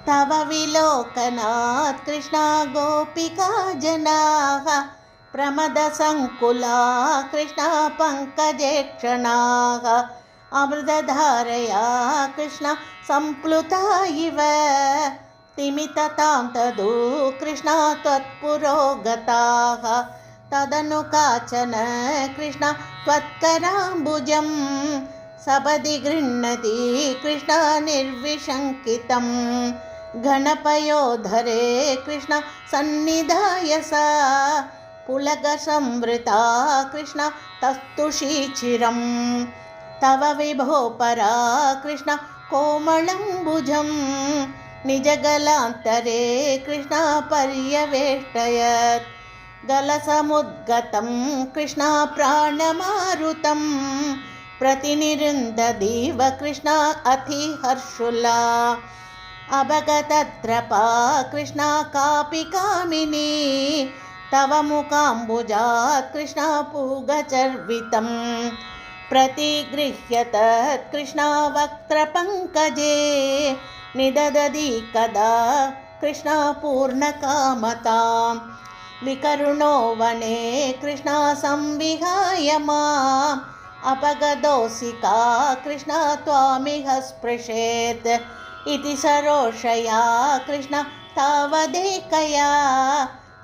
तव विलोकनात् कृष्णा गोपिका जनाः प्रमदसङ्कुला कृष्णा पङ्कजेक्षणाः अमृतधारया कृष्णा सम्प्लुता इव तिमिततां तदु कृष्णा त्वत्पुरोगताः तदनु काचन कृष्णा त्वत्कराम्बुजं सपदि गृह्णति कृष्णा निर्विशङ्कितं गणपयोधरे कृष्णा सन्निधाय सा पुलकसंवृता कृष्णा तस्तुषीचिरं तव विभो परा कृष्णा कोमलम्बुजं निजगलान्तरे कृष्णा पर्यवेष्टयत् गलसमुद्गतं कृष्णा प्राणमारुतं प्रतिनिरुन्धदीव कृष्णा अतिहर्षुला अभगतत्रपा कृष्णा कापि कामिनी तव मुखाम्बुजात् कृष्णा पूगचर्वितं प्रतिगृह्य तत् कृष्णा वक्त्रपङ्कजे निददति कदा कृष्णा पूर्णकामतां विकरुणो वने कृष्णा संविहाय माम् अपगदोऽसिका कृष्णा त्वामिह स्पृशेत् इति सरोषया कृष्णा तावदेकया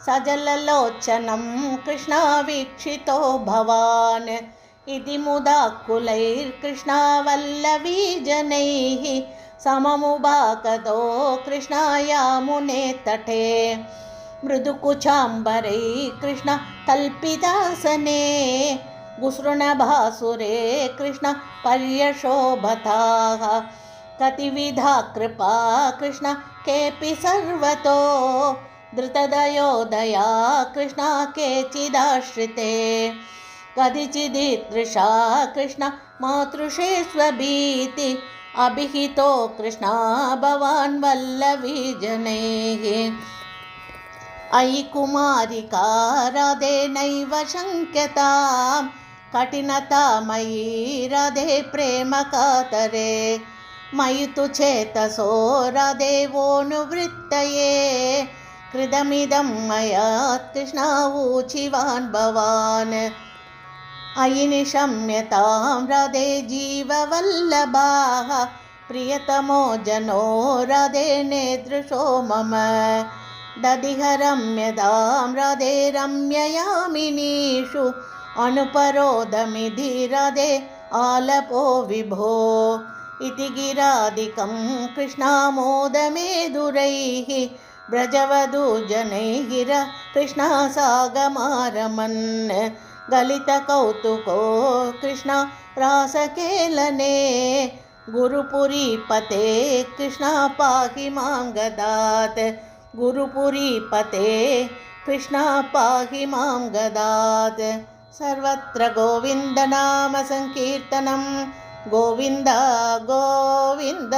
सजललोचनं कृष्णा वीक्षितो भवान् इति मुदाकुलैर्कृष्णा वल्लवीजनैः सममुपागतो कृष्णा यामुने तटे मृदुकुचाम्बरैः कृष्णा कल्पितासने गुसृणभासुरे कृष्णा पर्यशोभताः कतिविधा कृपा कृष्णा केऽपि सर्वतो धृतदयोदया कृष्णा केचिदाश्रिते कदिचिदीदृशा कृष्णा मातृषे स्वभीति अभिहितो कृष्णा भवान् वल्लवीजनैः अयि कुमारिका राधे नैव शङ्क्यतां कठिनता मयि राधे प्रेमकातरे मयि तु चेतसो राधे वोऽनुवृत्तये कृतमिदं मया कृष्णा ऊचिवान् भवान् अयि निशम्यतां राधे जीववल्लभाः प्रियतमो जनो राधे नेदृशो मम दधिह रम्यतां राधे रम्ययामिनीषु अनुपरोधमिधि राधे आलपो विभो इति गिरादिकं कृष्णामोदमेधुरैः ब्रजवधूजनैः कृष्णा सागमारमन् गलितकौतुको कृष्णा रासकेलने गुरुपुरीपते कृष्णा पाहि मां गदात् गुरुपुरीपते कृष्णा पाहि मां गदात् सर्वत्र गोविन्दनाम संकीर्तनं गोविन्द गोविन्द।